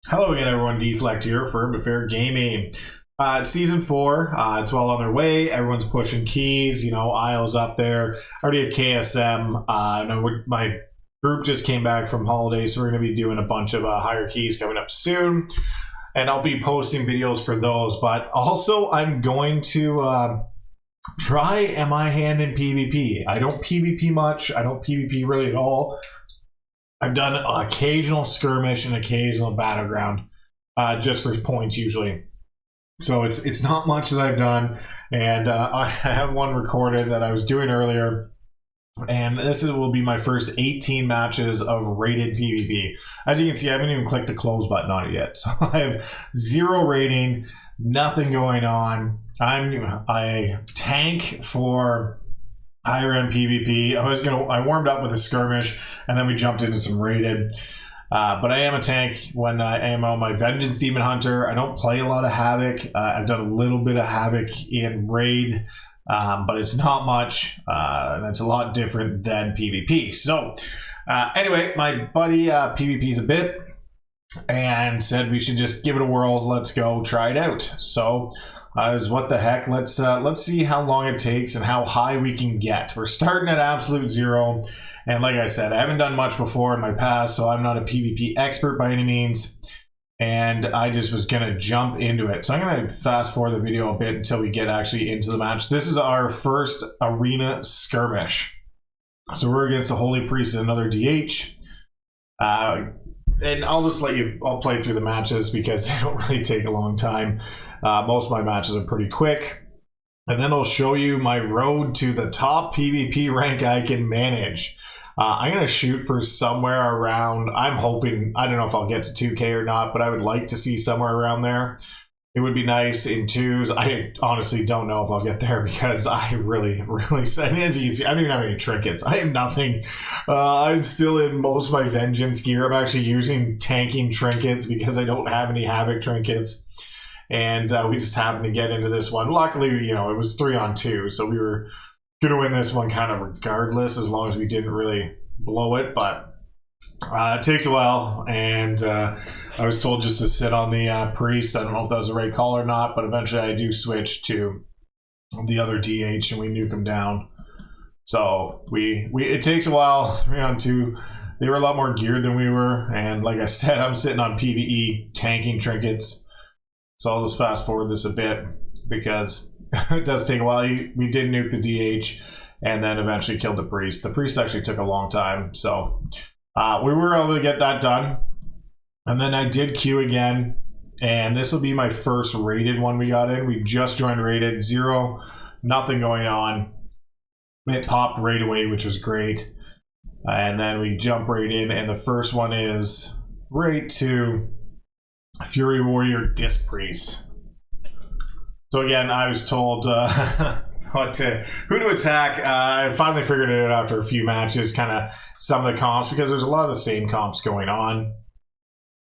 Hello again, everyone. Deflect here for Pvp'er Gaming. It's season 4. It's well on their way. Everyone's pushing keys. You know, IO's up there. I already have KSM. My group just came back from holiday, so we're going to be doing a bunch of higher keys coming up soon. And I'll be posting videos for those. But also, I'm going to try my hand in PvP. I don't PvP much. I don't PvP really at all. I've done an occasional skirmish and occasional battleground, just for points usually. So it's not much that I've done, and I have one recorded that I was doing earlier, and will be my first 18 matches of rated PvP. As you can see, I haven't even clicked the close button on it yet, so I have 0 rating, nothing going on. I tank for higher end PvP. I warmed up with a skirmish, and then we jumped into some rated. But I am a tank when I am on my Vengeance Demon Hunter. I don't play a lot of Havoc. I've done a little bit of Havoc in raid, but it's not much, and it's a lot different than PvP. So anyway, my buddy PvP's a bit and said we should just give it a whirl. Let's go try it out. So what the heck? Let's see how long it takes and how high we can get. We're starting at absolute 0, and like I said, I haven't done much before in my past, so I'm not a PvP expert by any means, and I just was gonna jump into it. So I'm gonna fast forward the video a bit until we get actually into the match. This is our first arena skirmish, so we're against the Holy Priest and another DH. And I'll play through the matches because they don't really take a long time. Most of my matches are pretty quick. And then I'll show you my road to the top PvP rank I can manage. I'm going to shoot for somewhere around, I'm hoping, I don't know if I'll get to 2K or not, but I would like to see somewhere around there. It would be nice in 2's. I honestly don't know if I'll get there because I really, as you can see, I don't even have any trinkets. I have nothing. I'm still in most of my Vengeance gear. I'm actually using tanking trinkets because I don't have any Havoc trinkets. And we just happened to get into this one. Luckily, you know, it was 3-on-2, so we were going to win this one kind of regardless, as long as we didn't really blow it. But it takes a while, and I was told just to sit on the priest. I don't know if that was the right call or not, but eventually I do switch to the other DH, and we nuke him down. So it takes a while. 3-on-2. They were a lot more geared than we were, and like I said, I'm sitting on PvE tanking trinkets. So I'll just fast forward this a bit because it does take a while. We did nuke the DH and then eventually killed the priest. The priest actually took a long time, so we were able to get that done. And then I did queue again, and this will be my first rated one we got in. We just joined rated, 0, nothing going on. It popped right away, which was great. And then we jump right in, and the first one is right to Fury Warrior Disc Priest. So again, I was told who to attack. I finally figured it out after a few matches, kind of some of the comps, because there's a lot of the same comps going on.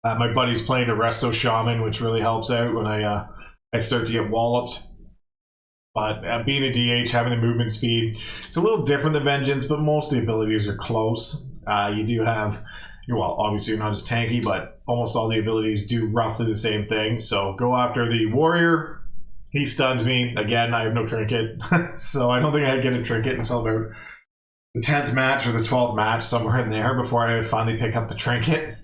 My buddy's playing a Resto Shaman, which really helps out when I start to get walloped. But being a DH, having the movement speed, it's a little different than Vengeance, but most of the abilities are close. You do have, well, obviously you're not as tanky, but almost all the abilities do roughly the same thing. So go after the warrior. He stuns me. Again, I have no trinket. So I don't think I get a trinket until about the 10th match or the 12th match, somewhere in there, before I finally pick up the trinket.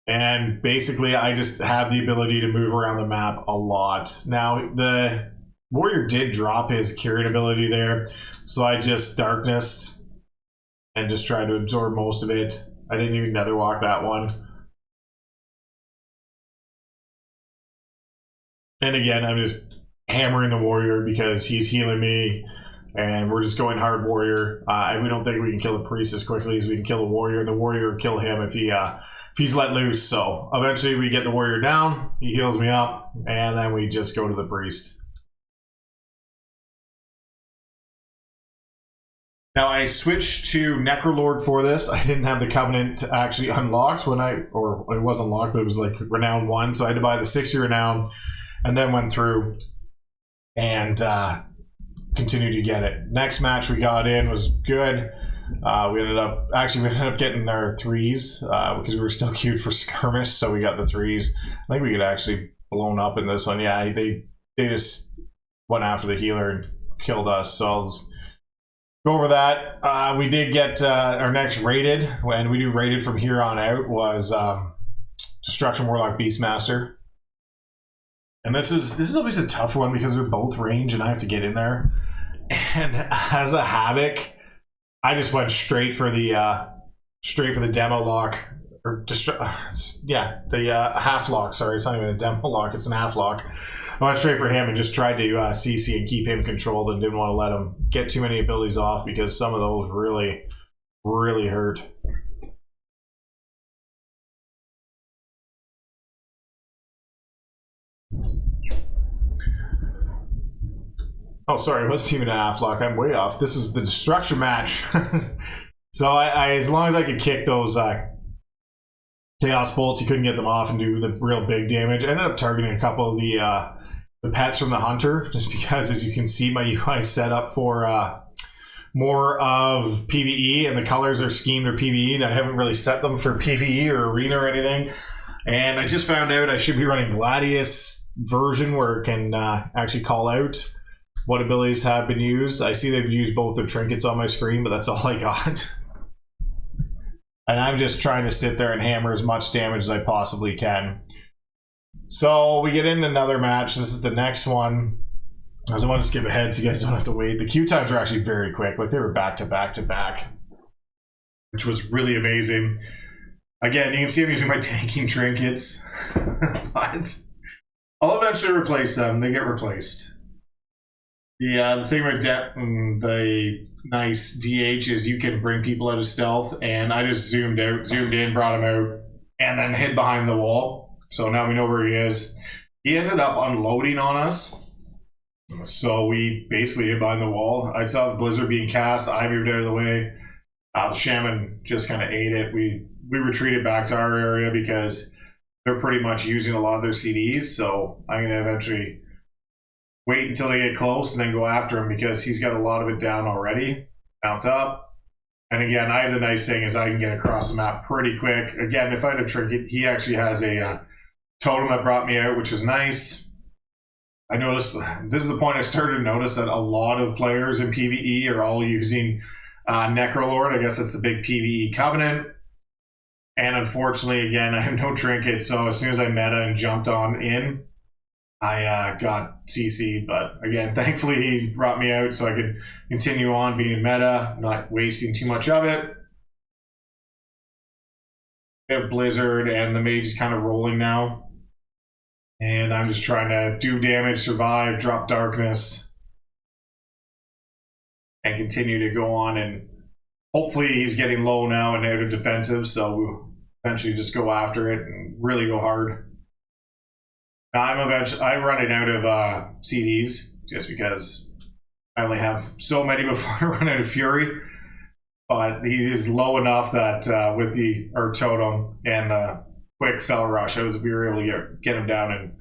And basically, I just have the ability to move around the map a lot. Now, the warrior did drop his curing ability there, so I just darknessed and just tried to absorb most of it. I didn't even nether walk that one. And again, I'm just hammering the warrior because he's healing me, and we're just going hard warrior. We don't think we can kill the priest as quickly as we can kill the warrior. The warrior will kill him if he's let loose. So eventually we get the warrior down, he heals me up, and then we just go to the priest. Now I switched to Necrolord for this. I didn't have the Covenant actually unlocked or it was unlocked, but it was like Renown 1, so I had to buy the 60 Renown, and then went through and continued to get it. Next match we got in was good. We ended up getting our 3's because we were still queued for skirmish, so we got the 3's. I think we could actually blown up in this one. Yeah, they just went after the healer and killed us. So I'll just go over that. We did get our next rated, and we do rated from here on out, was Destruction Warlock Beastmaster. And this is always a tough one because they're both range and I have to get in there. And as a Havoc, I just went straight for the demo lock, or the half lock. Sorry, it's not even a demo lock; it's an half lock. I went straight for him and just tried to CC and keep him controlled, and didn't want to let him get too many abilities off because some of those really, really hurt. Oh, sorry, it wasn't even an half lock. I'm way off. This is the destruction match. So I as long as I could kick those chaos bolts, you couldn't get them off and do the real big damage. I ended up targeting a couple of the pets from the hunter, just because, as you can see, my UI is set up for more of PvE, and the colors are schemed for PvE, and I haven't really set them for PvE or arena or anything. And I just found out I should be running Gladius version, where it can actually call out what abilities have been used. I see they've used both their trinkets on my screen, but that's all I got. And I'm just trying to sit there and hammer as much damage as I possibly can. So we get into another match. This is the next one. As I want to skip ahead so you guys don't have to wait. The queue times are actually very quick. Like, they were back to back to back, which was really amazing. Again, you can see I'm using my tanking trinkets. But I'll eventually replace them. They get replaced. The thing with the nice DH is you can bring people out of stealth, and I just zoomed in, brought him out, and then hid behind the wall. So now we know where he is. He ended up unloading on us, so we basically hid behind the wall. I saw the blizzard being cast. I moved out of the way. The shaman just kind of ate it. We retreated back to our area because they're pretty much using a lot of their CDs. So I'm going to eventually wait until they get close and then go after him, because he's got a lot of it down already. Mount up. And again, I have the nice thing is I can get across the map pretty quick. Again, if I had a trinket, he actually has a totem that brought me out, which is nice. I noticed, this is the point I started to notice, that a lot of players in PvE are all using Necrolord. I guess it's the big PvE covenant. And unfortunately, again, I have no trinket, so as soon as I meta and jumped on in, I got CC'd, but again, thankfully he brought me out so I could continue on being meta, not wasting too much of it. We have Blizzard, and the mage is kind of rolling now. And I'm just trying to do damage, survive, drop darkness, and continue to go on. And hopefully he's getting low now and out of defensive, so we'll eventually just go after it and really go hard. I'm running out of CDs just because I only have so many before I run out of Fury. But he is low enough that with the Earth Totem and the quick Fell Rush, we were able to get him down and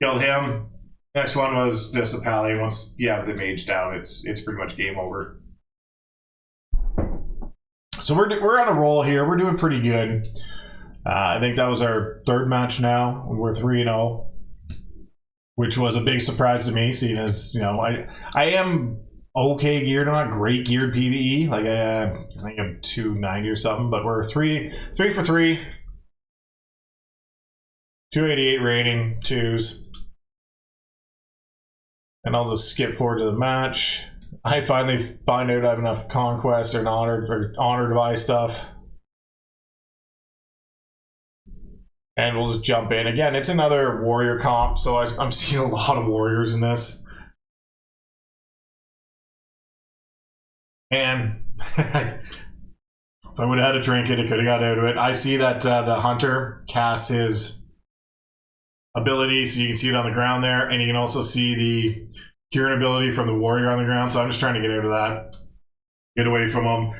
killed him. Next one was just a Pally. Once you have the mage down, it's pretty much game over. So we're on a roll here. We're doing pretty good. I think that was our third match now. We're 3-0. Which was a big surprise to me, seeing as, you know, I am okay geared. I'm not great geared PvE. Like, I think I'm 290 or something, but we're 3 for 3. 288 rating, 2's. And I'll just skip forward to the match. I finally find out I have enough conquests or honor to buy stuff. And we'll just jump in. Again, it's another warrior comp, so I'm seeing a lot of warriors in this. And if I would have had a trinket, it could have got out of it. I see that the hunter casts his ability, so you can see it on the ground there, and you can also see the curing ability from the warrior on the ground, so I'm just trying to get out of that. Get away from him.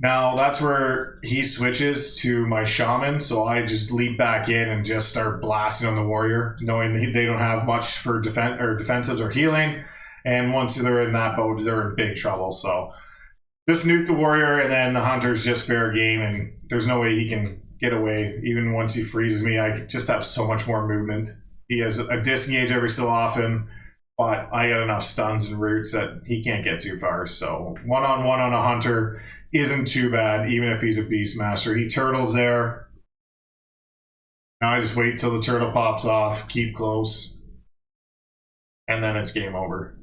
Now, that's where he switches to my shaman, so I just leap back in and just start blasting on the warrior, knowing they don't have much for defensives or healing. And once they're in that boat, they're in big trouble. So just nuke the warrior, and then the hunter's just fair game, and there's no way he can get away. Even once he freezes me, I just have so much more movement. He has a disengage every so often, but I got enough stuns and roots that he can't get too far. So one-on-one on a hunter isn't too bad, even if he's a Beastmaster. He turtles there. Now I just wait till the turtle pops off, keep close, and then it's game over.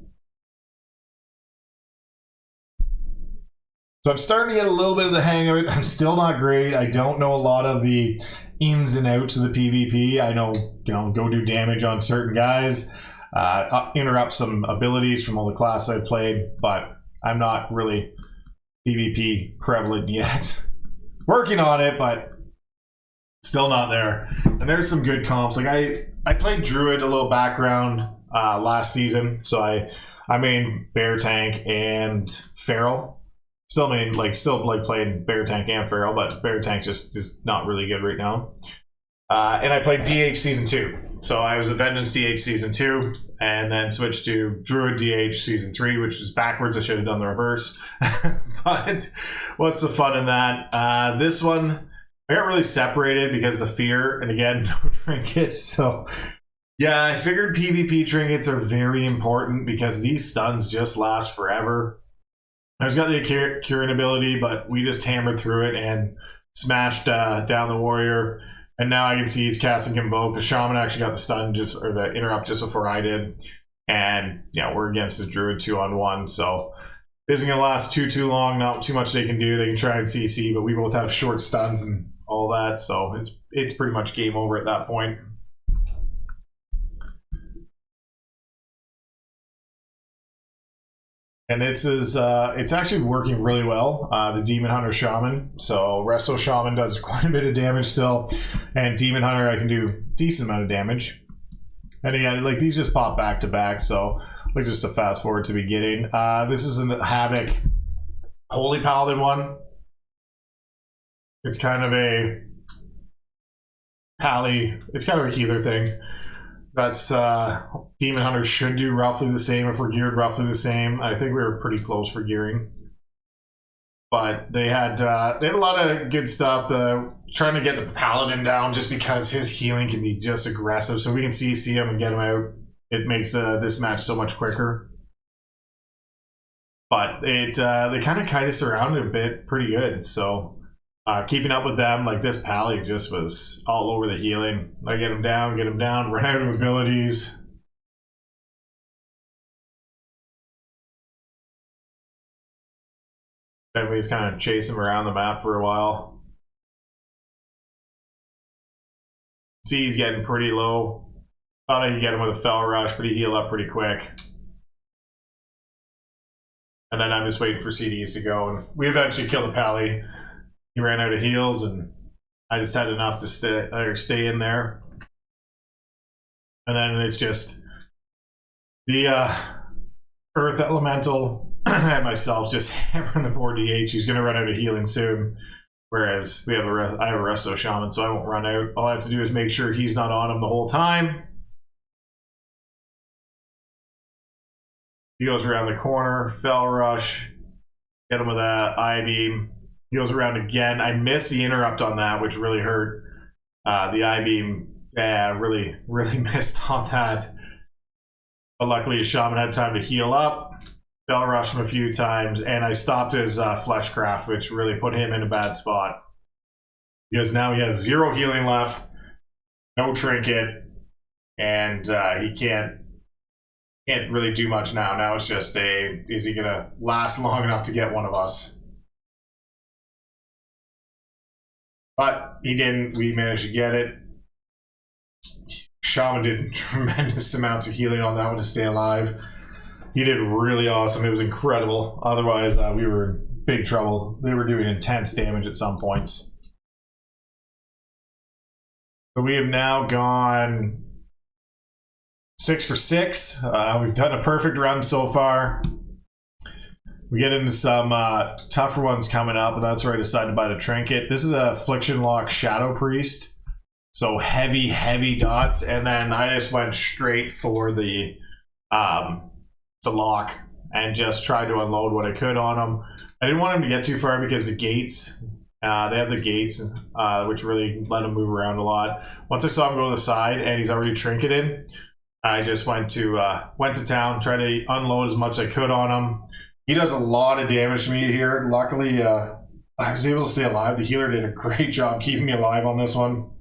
So I'm starting to get a little bit of the hang of it. I'm still not great. I don't know a lot of the ins and outs of the PvP. I know, go do damage on certain guys, interrupt some abilities from all the classes I've played, but I'm not really PvP prevalent yet. Working on it, but still not there. And there's some good comps. Like I played Druid, a little background last season, so I main Bear Tank and Feral. Still playing Bear Tank and Feral, but Bear Tank just is not really good right now. And I played DH Season 2. So I was a Vengeance DH Season 2, and then switched to Druid DH Season 3, which is backwards. I should have done the reverse. But what's the fun in that? This one, I got really separated because of the fear, and again, no trinkets. So yeah, I figured PvP trinkets are very important because these stuns just last forever. I just got the curing ability, but we just hammered through it and smashed down the warrior. And now I can see he's casting Convoke. The shaman actually got the stun or the interrupt just before I did. And yeah, we're against the druid 2-on-1, so it isn't gonna last too long. Not too much they can do. They can try and CC, but we both have short stuns and all that, so it's pretty much game over at that point. And it's actually working really well, the Demon Hunter Shaman. So Resto Shaman does quite a bit of damage still, and Demon Hunter I can do a decent amount of damage. And again, like these just pop back to back, so like just to fast forward to beginning. This is a Havoc Holy Paladin one. It's kind of a it's kind of a healer thing. That's Demon Hunter should do roughly the same if we're geared roughly the same. I think we were pretty close for gearing, but they had a lot of good stuff. Trying to get the Paladin down just because his healing can be just aggressive. So we can CC him and get him out. It makes this match so much quicker. But they kind of kite us around a bit pretty good. So keeping up with them, like this Pally just was all over the healing. I get him down, run out of abilities. And we just kind of chase him around the map for a while. See, he's getting pretty low. Thought I could get him with a Fell Rush, but he healed up pretty quick. And then I'm just waiting for CDs to go, and we eventually killed the Pally. He ran out of heals, and I just had enough to stay in there. And then it's just the Earth Elemental and myself just hammering the poor DH. He's going to run out of healing soon. Whereas I have a Resto Shaman, so I won't run out. All I have to do is make sure he's not on him the whole time. He goes around the corner, Fell Rush, get him with that I-Beam. He goes around again. I missed the interrupt on that, which really hurt. The I-Beam, really missed on that. But luckily, Shaman had time to heal up. Fell Rush him a few times, and I stopped his Fleshcraft, which really put him in a bad spot. Because now he has 0 healing left, no trinket, and he can't really do much now. Now it's just is he gonna last long enough to get one of us? But he didn't. We managed to get it. Shaman did tremendous amounts of healing on that one to stay alive. He did really awesome. It was incredible. Otherwise, we were in big trouble. They were doing intense damage at some points. So we have now gone 6 for 6. We've done a perfect run so far. We get into some tougher ones coming up, and that's where I decided to buy the trinket. This is a Affliction Lock Shadow Priest. So heavy dots, and then I just went straight for the lock. and just tried to unload what I could on him. I didn't want him to get too far because the gates, they have the gates, which really let him move around a lot. Once I saw him go to the side and he's already trinketed, I just went to town, tried to unload as much as I could on him. He does a lot of damage to me here. Luckily, I was able to stay alive. The healer did a great job keeping me alive on this one.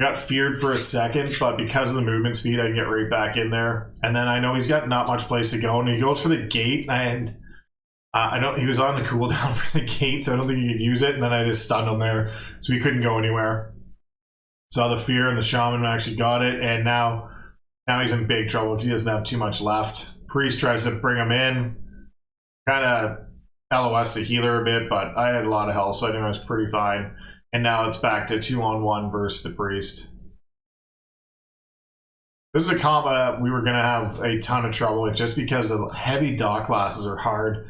Got feared for a second, but because of the movement speed, I can get right back in there. And then I know he's got not much place to go, and he goes for the gate, and he was on the cooldown for the gate, so I don't think he could use it, and then I just stunned him there, so he couldn't go anywhere. Saw the fear, and the shaman actually got it, and now he's in big trouble because he doesn't have too much left. Priest tries to bring him in, kind of LOS the healer a bit, but I had a lot of health, so I think I was pretty fine. And now it's back to 2-on-1 versus the priest. This is a comp we were going to have a ton of trouble with just because the heavy dot classes are hard.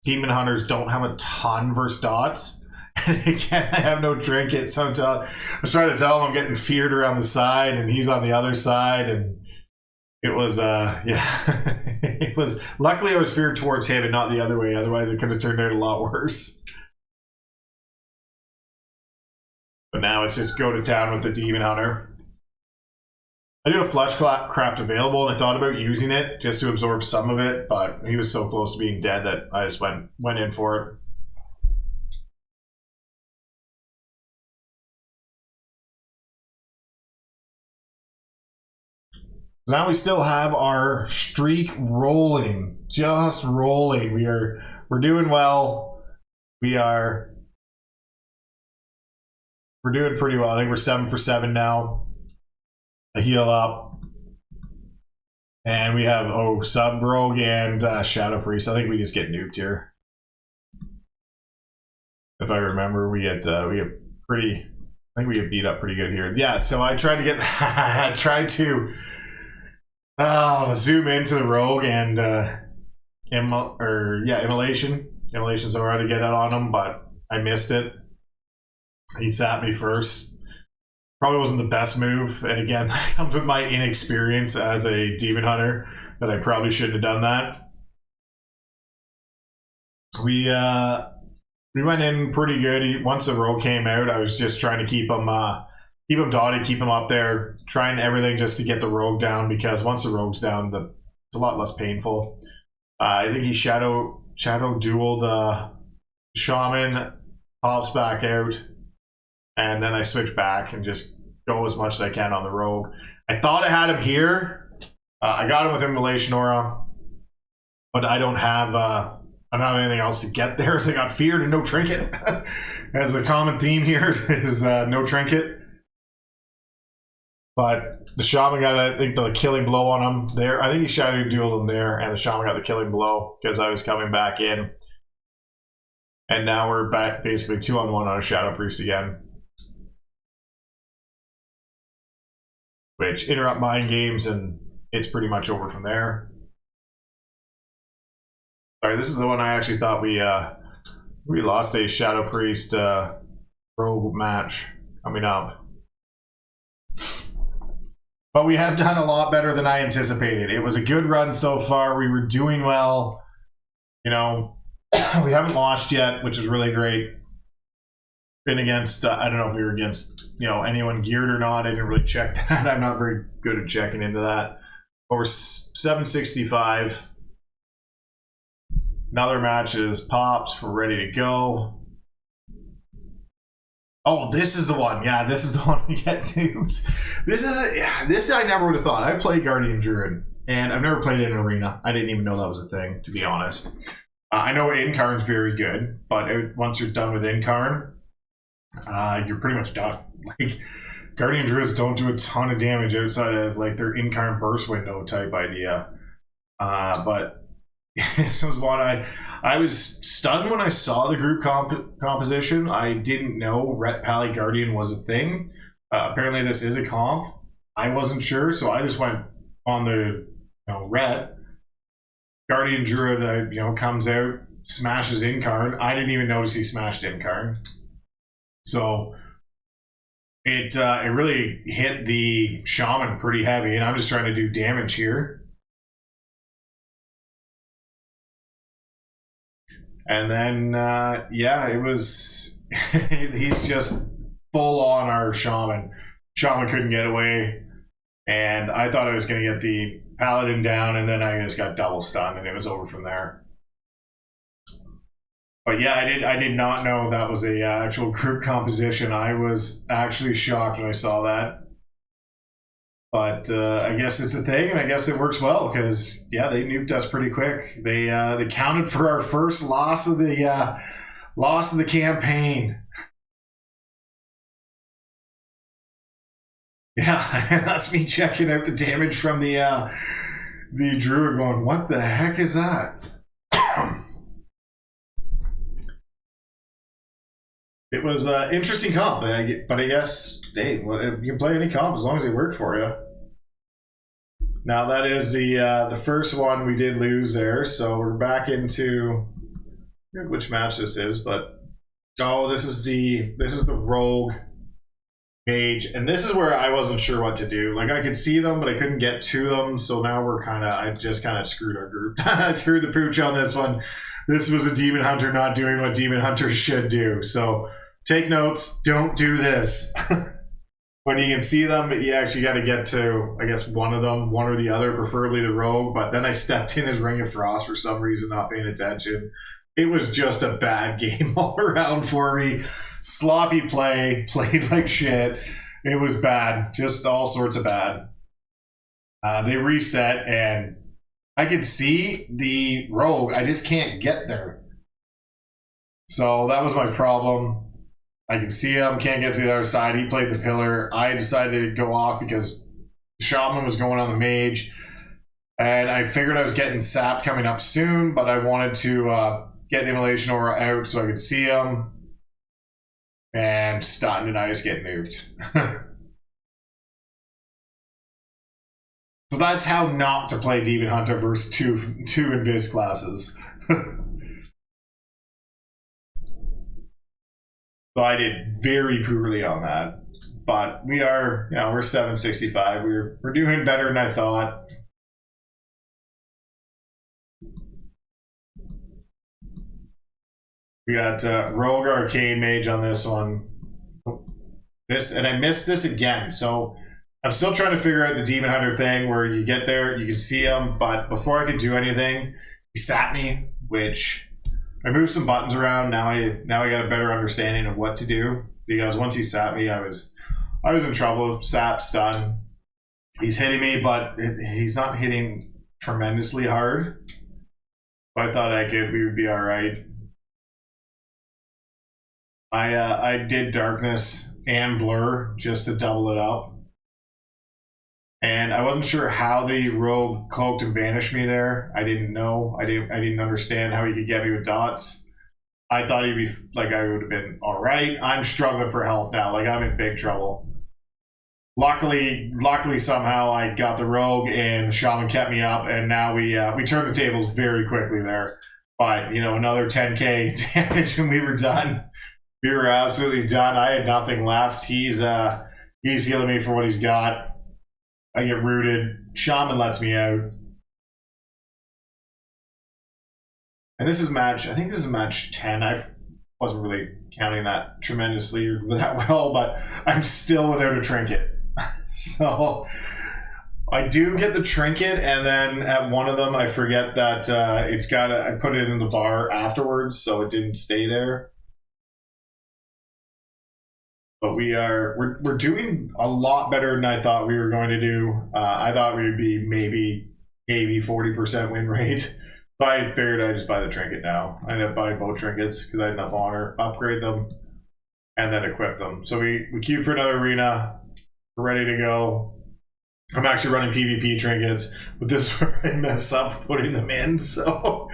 Demon Hunters don't have a ton versus dots. And again, I have no trinket, so I was trying to tell him I'm getting feared around the side and he's on the other side, and it was yeah. It was, luckily I was feared towards him and not the other way, otherwise it could have turned out a lot worse. But now it's just go to town with the Demon Hunter. I do have Fleshcraft available, and I thought about using it just to absorb some of it, but he was so close to being dead that I just went in for it. Now we still have our streak rolling, just rolling. We're doing well. We're doing pretty well. I think we're 7 for 7 now. A heal up. And we have, Sub Rogue and Shadow Priest. I think we just get nuked here. If I remember, we get pretty, I think we get beat up pretty good here. Yeah, so I tried to get, I tried to zoom into the Rogue and, Immolation. Immolation's alright to get it on him, but I missed it. He sat me first. Probably wasn't the best move, and again, that comes with my inexperience as a Demon Hunter, that I probably shouldn't have done that. We went in pretty good. Once the Rogue came out, I was just trying to keep him dotted, keep him up there, trying everything just to get the Rogue down, because once the Rogue's down, it's a lot less painful. I think he shadow dueled the Shaman, pops back out. And then I switch back and just go as much as I can on the Rogue. I thought I had him here. I got him with Immolation Aura, but I don't have anything else to get there, so I got feared and no trinket. As the common theme here is no trinket. But the Shaman got, I think, the killing blow on him there. I think he shadow dueled him there, and the Shaman got the killing blow because I was coming back in. And now we're back basically 2-on-1 on a Shadow Priest again. Which interrupt mind games, and it's pretty much over from there. Alright, this is the one I actually thought we lost a Shadow Priest Rogue match coming up. But we have done a lot better than I anticipated. It was a good run so far. We were doing well. You know, we haven't lost yet, which is really great. Been against, I don't know if we were against, anyone geared or not. I didn't really check that. I'm not very good at checking into that. But we're 765. Another match is pops. We're ready to go. Oh, this is the one. Yeah, this is the one we get to. This I never would have thought. I play Guardian Druid, and I've never played it in an arena. I didn't even know that was a thing, to be honest. I know Incarn's very good, but once you're done with Incarn, you're pretty much done. Like, Guardian Druids don't do a ton of damage outside of like their Incarn burst window type idea. But this was one I was stunned when I saw the group composition. I didn't know Ret Pally Guardian was a thing. Apparently this is a comp. I wasn't sure, so I just went on the Ret. Guardian Druid comes out, smashes Incarn. I didn't even notice he smashed Incarn. So it really hit the shaman pretty heavy, and I'm just trying to do damage here. And then, yeah, it was, he's just full on our shaman. Shaman couldn't get away, and I thought I was going to get the paladin down, and then I just got double stunned, and it was over from there. But yeah, I did not know that was a actual group composition. I was actually shocked when I saw that. But I guess it's a thing, and I guess it works well because yeah, they nuked us pretty quick. They counted for our first loss of the campaign. Yeah, that's me checking out the damage from the druid, going, "What the heck is that?" It was an interesting comp, but I guess, hey, you can play any comp as long as they work for you. Now that is the first one we did lose there, so we're back into, I forget which match this is, but oh, this is the rogue mage, and this is where I wasn't sure what to do. Like, I could see them, but I couldn't get to them, so now I just kind of screwed our group. I screwed the pooch on this one. This was a demon hunter not doing what demon hunters should do. So take notes, don't do this. When you can see them, you actually got to get to, I guess, one of them, one or the other, preferably the rogue. But then I stepped in his Ring of Frost for some reason, not paying attention. It was just a bad game all around for me. Sloppy play, played like shit. It was bad, just all sorts of bad. They reset, and I could see the rogue. I just can't get there. So that was my problem. I can see him, can't get to the other side. He played the pillar. I decided to go off because the shaman was going on the mage. And I figured I was getting sapped coming up soon, but I wanted to get Immolation Aura out so I could see him. And stunned, and I just get nuked. So that's how not to play Demon Hunter versus two Invis classes. So I did very poorly on that. But we are, we're 765. We're doing better than I thought. We got Rogue Arcane Mage on this one. And I missed this again. So I'm still trying to figure out the Demon Hunter thing where you get there, you can see him, but before I could do anything, he sat me, which I moved some buttons around. Now I got a better understanding of what to do, because once he sat me, I was in trouble. Sap, stun. He's hitting me, but he's not hitting tremendously hard. So I thought we would be all right. I did Darkness and Blur just to double it up. And I wasn't sure how the rogue cloaked and banished me there. I didn't know. I didn't understand how he could get me with dots. I thought he'd be like, I would have been all right. I'm struggling for health now. Like, I'm in big trouble. Luckily somehow I got the rogue and the shaman kept me up, and now we turned the tables very quickly there. But another 10k damage and we were done. We were absolutely done. I had nothing left. He's healing me for what he's got. I get rooted. Shaman lets me out. And this is match, I think this is match 10. I wasn't really counting that tremendously or that well, but I'm still without a trinket. So I do get the trinket, and then at one of them I forget that I put it in the bar afterwards, so it didn't stay there. But we're doing a lot better than I thought we were going to do. I thought we would be maybe 40% win rate. But I figured I'd just buy the trinket now. I ended up buying both trinkets because I had enough honor. Upgrade them and then equip them. So we queued for another arena. We're ready to go. I'm actually running PvP trinkets, but this is where I mess up putting them in. So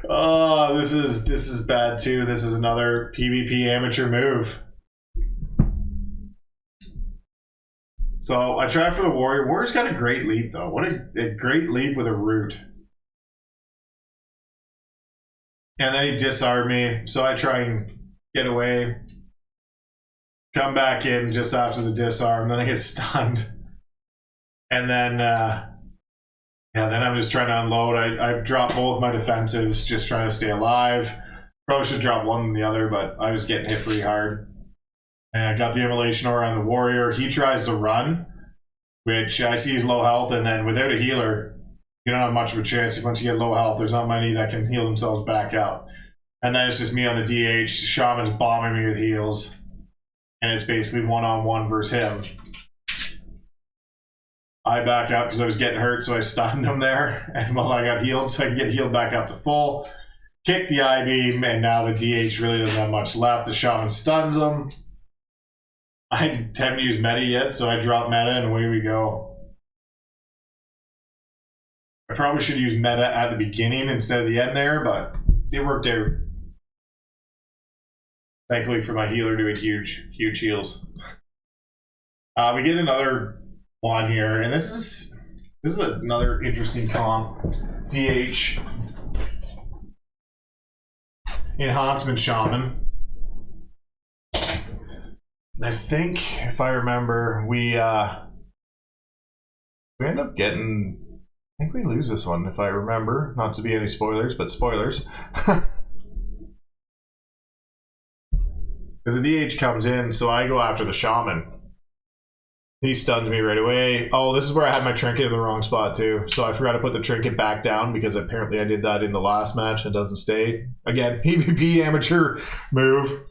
this is bad too. This is another PvP amateur move. So I tried for the warrior. Warrior's got a great leap though. What a great leap with a root. And then he disarmed me, so I try and get away. Come back in just after the disarm, then I get stunned. And then, yeah, then I'm just trying to unload. I dropped both my defensives, just trying to stay alive. Probably should drop one than the other, but I was getting hit pretty hard. And I got the immolation ore on the warrior. He tries to run, which I see is low health, and then without a healer, you don't have much of a chance. Once you get low health, there's not many that can heal themselves back up. And then it's just me on the DH. Shaman's bombing me with heals. And it's basically one-on-one versus him. I back up because I was getting hurt, so I stunned him there. And while I got healed, so I can get healed back up to full. Kick the I-beam, and now the DH really doesn't have much left. The Shaman stuns him. I haven't used meta yet, so I drop meta, and away we go. I probably should use meta at the beginning instead of the end there, but it worked out. Thankfully for my healer doing huge heals. We get another one here, and this is another interesting comp. DH Enhancement Shaman. I think, if I remember, we end up getting. I think we lose this one, if I remember. Not to be any spoilers, but spoilers. Because the DH comes in, so I go after the Shaman. He stuns me right away. Oh, this is where I had my trinket in the wrong spot too. So I forgot to put the trinket back down because apparently I did that in the last match and it doesn't stay. Again, PvP amateur move.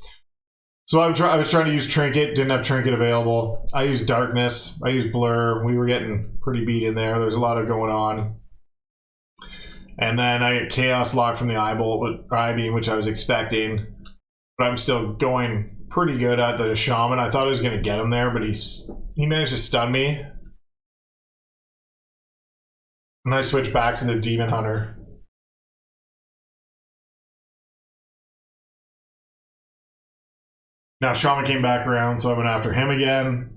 So I was trying to use trinket, didn't have trinket available. I used darkness, I used blur. We were getting pretty beat in there. There's a lot of going on. And then I get chaos lock from the I-beam, which I was expecting. But I'm still going pretty good at the Shaman. I thought I was going to get him there, but he managed to stun me. And I switched back to the Demon Hunter. Now Shaman came back around, so I went after him again.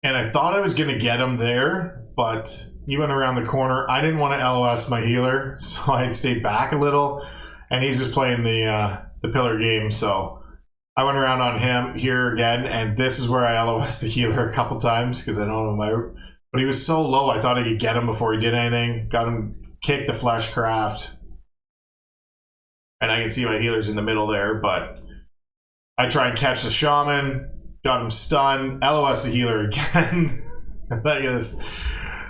And I thought I was going to get him there, but he went around the corner. I didn't want to LOS my healer, so I stayed back a little. And he's just playing the pillar game, so I went around on him here again, and this is where I LOS the healer a couple times because I don't know my. But he was so low, I thought I could get him before he did anything. Got him, kicked the Fleshcraft, and I can see my healer's in the middle there. But I try and catch the Shaman, got him stunned, LOS the healer again. I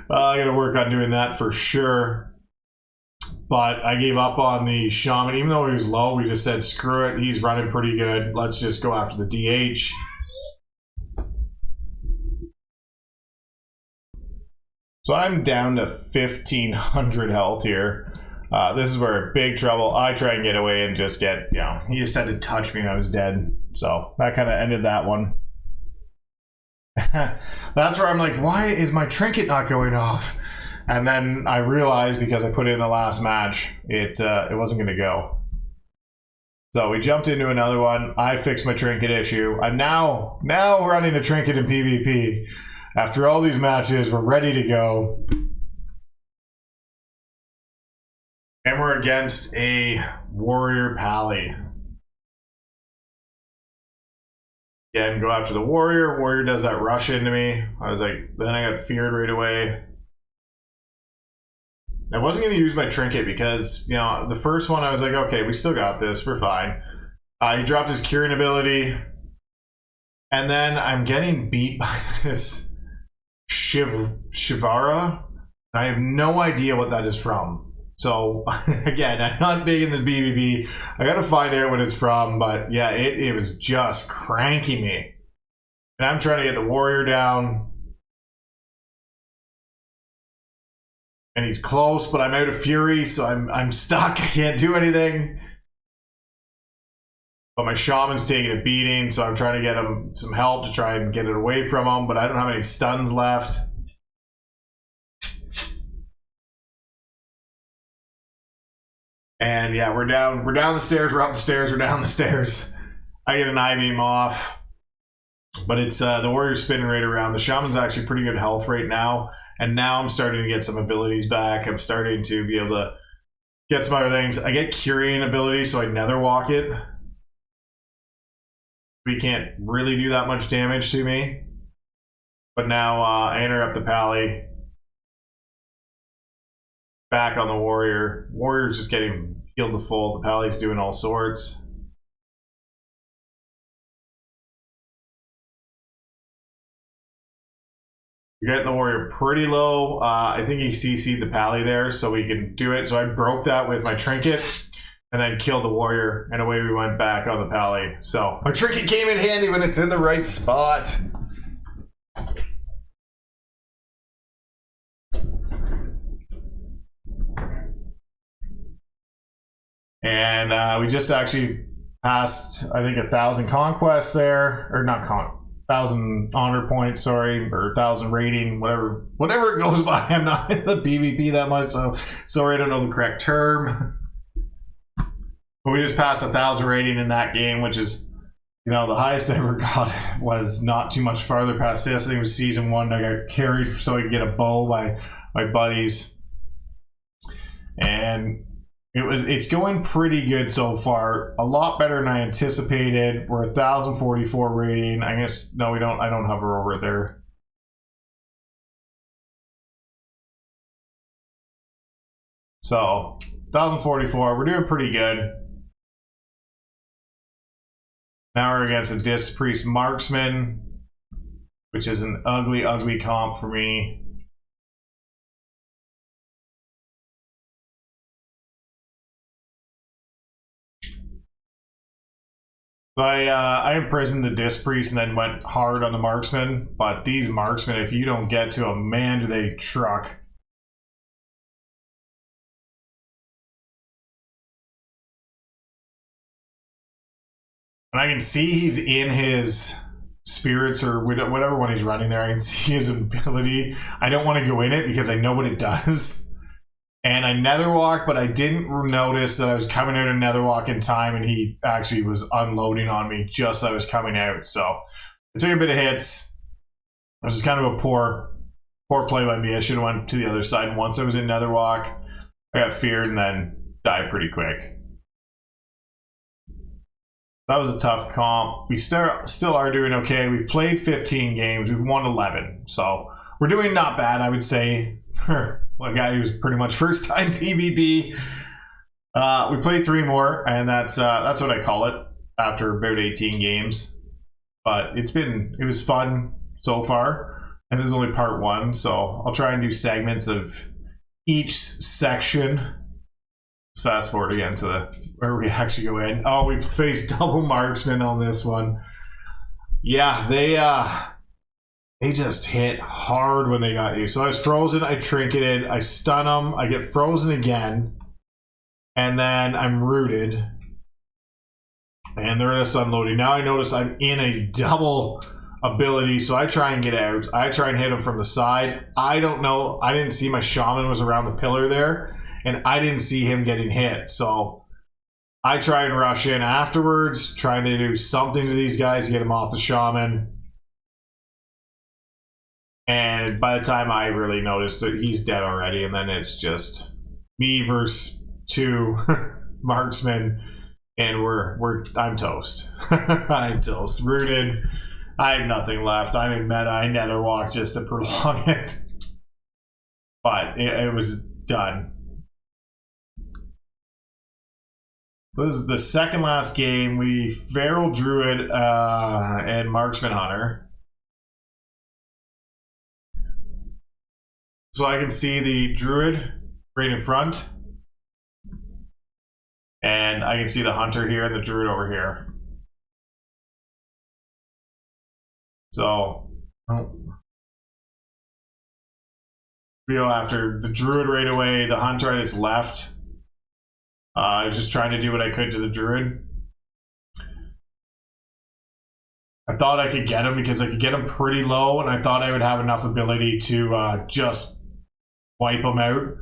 gotta work on doing that for sure. But I gave up on the Shaman. Even though he was low, we just said, screw it. He's running pretty good. Let's just go after the DH. So I'm down to 1,500 health here. This is where big trouble. I try and get away and just get, he just had to touch me and I was dead. So that kind of ended that one. That's where I'm like, why is my trinket not going off? And then I realized, because I put it in the last match, it wasn't going to go. So we jumped into another one. I fixed my trinket issue. I'm now running a trinket in PvP. After all these matches, we're ready to go. And we're against a warrior pally. Again, go after the warrior. Warrior does that rush into me. I was like, then I got feared right away. I wasn't going to use my trinket because, the first one I was like, okay, we still got this. We're fine. He dropped his curing ability. And then I'm getting beat by this Shivara. I have no idea what that is from. So, again, I'm not big in the PvP. I got to find out what it's from. But, yeah, it was just cranking me. And I'm trying to get the warrior down. And he's close, but I'm out of fury, so I'm stuck. I can't do anything. But my Shaman's taking a beating, so I'm trying to get him some help to try and get it away from him, but I don't have any stuns left. And yeah, we're down the stairs, we're up the stairs, we're down the stairs. I get an I-beam off. But it's the warrior's spinning right around. The Shaman's actually pretty good health right now. And now I'm starting to get some abilities back. I'm starting to be able to get some other things. I get curing ability, so I nether walk it. We can't really do that much damage to me. But now I interrupt the pally. Back on the warrior. Warrior's just getting healed to full. The pally's doing all sorts. You're getting the warrior pretty low. I think he CC'd the pally there so we can do it. So I broke that with my trinket and then killed the warrior, and away we went back on the pally. So my trinket came in handy when it's in the right spot. And we just actually passed, I think, 1,000 conquests there, or not 1,000 honor points, sorry, or 1,000 rating, whatever it goes by. I'm not in the PvP that much, so sorry, I don't know the correct term. But we just passed 1,000 rating in that game, which is, you know, the highest I ever got was not too much farther past this. I think it was season 1. I got carried so I could get a bow by my buddies, and it's going pretty good so far. A lot better than I anticipated. We're 1,044 rating. I guess no, we don't. I don't hover over there. So 1,044. We're doing pretty good. Now we're against a Disc Priest Marksman, which is an ugly, ugly comp for me. I imprisoned the Disc Priest and then went hard on the Marksman. But these Marksmen, if you don't get to them, man, do they truck. And I can see he's in his spirits or whatever one he's running there. I can see his ability. I don't want to go in it because I know what it does. And I netherwalk, but I didn't notice that I was coming out of netherwalk in time, and he actually was unloading on me just as I was coming out. So I took a bit of hits. It was just kind of a poor play by me. I should have went to the other side. And once I was in netherwalk, I got feared and then died pretty quick. That was a tough comp. We still are doing okay. We've played 15 games. We've won 11. So we're doing not bad, I would say. Well, a guy who's pretty much first time PvP. We played 3 more, and that's what I call it after about 18 games. But it was fun so far, and this is only part 1, so I'll try and do segments of each section. Let's fast forward again to where we actually go in. Oh, we faced double marksman on this one. Yeah, they just hit hard when they got you. So I was frozen, I trinketed, I stun them, I get frozen again, and then I'm rooted. And they're just unloading. Now I notice I'm in a double ability, so I try and get out. I try and hit them from the side. I don't know, I didn't see my shaman was around the pillar there, and I didn't see him getting hit. So I try and rush in afterwards, trying to do something to these guys to get them off the shaman. And by the time I really noticed that he's dead already, and then it's just me versus 2 marksmen, and I'm toast. I'm toast. Rooted. I have nothing left. I'm in meta. I netherwalk just to prolong it. But it was done. So this is the second last game. We Feral Druid and Marksman Hunter. So I can see the Druid right in front. And I can see the Hunter here and the Druid over here. So we go after the Druid right away. The Hunter at his left. I was just trying to do what I could to the Druid. I thought I could get him because I could get him pretty low, and I thought I would have enough ability to just wipe him out.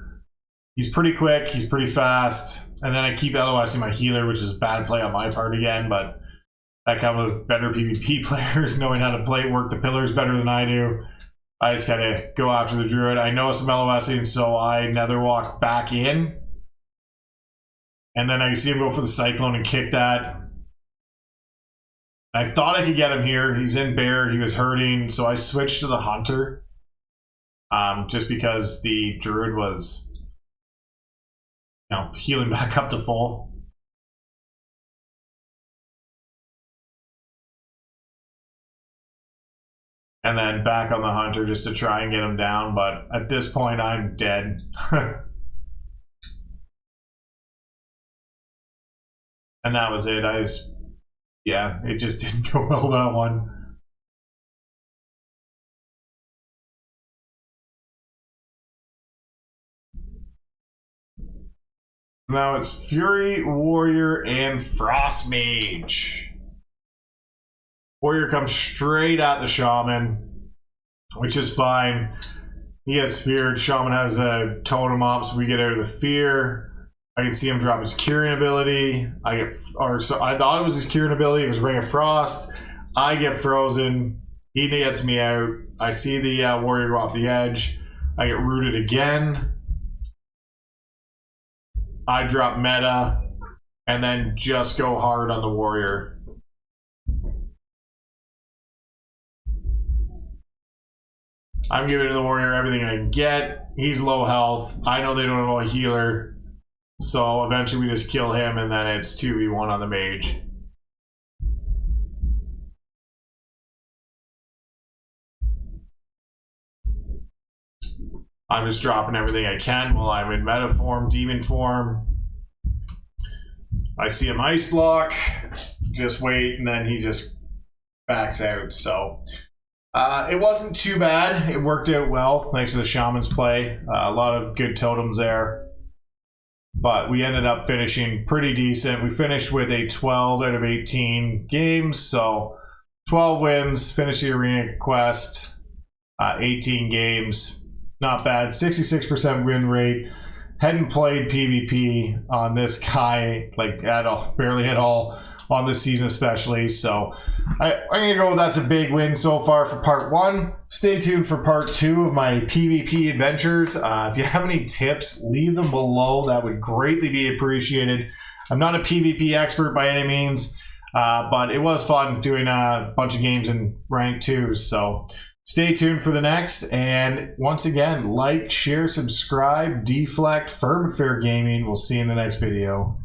He's pretty quick, he's pretty fast, and then I keep LOSing my healer, which is bad play on my part again, but that comes with better PvP players knowing how to work the pillars better than I do. I just kind of go after the Druid. I know some LOSing, so I netherwalk back in, and then I see him go for the Cyclone and kick that. I thought I could get him here. He's in bear. He was hurting, so I switched to the hunter. Just because the druid was, you know, healing back up to full. And then back on the hunter just to try and get him down, but at this point I'm dead. And that was it. Yeah, it just didn't go well, that one. Now it's Fury, Warrior, and Frost Mage. Warrior comes straight at the Shaman, which is fine. He gets feared. Shaman has a totem up, so we get out of the fear. I can see him drop his curing ability. I thought it was his curing ability. It was Ray of Frost. I get frozen. He gets me out. I see the warrior go off the edge. I get rooted again. I drop meta, and then just go hard on the warrior. I'm giving the warrior everything I can get. He's low health. I know they don't have a healer. So eventually we just kill him, and then it's 2v1 on the mage. I'm just dropping everything I can while I'm in meta form, demon form. I see him ice block, just wait, and then he just backs out. So it wasn't too bad. It worked out well thanks to the shaman's play. A lot of good totems there. But we ended up finishing pretty decent. We finished with a 12 out of 18 games. So 12 wins, finished the arena quest, 18 games. Not bad. 66% win rate. Hadn't played PvP on this guy like at all, barely at all on this season especially. So I'm going to go with that's a big win so far for part 1. Stay tuned for part 2 of my PvP adventures. If you have any tips, leave them below. That would greatly be appreciated. I'm not a PvP expert by any means, but it was fun doing a bunch of games in rank 2s. So stay tuned for the next. And once again, like, share, subscribe, deflect, Pvp'er Gaming. We'll see you in the next video.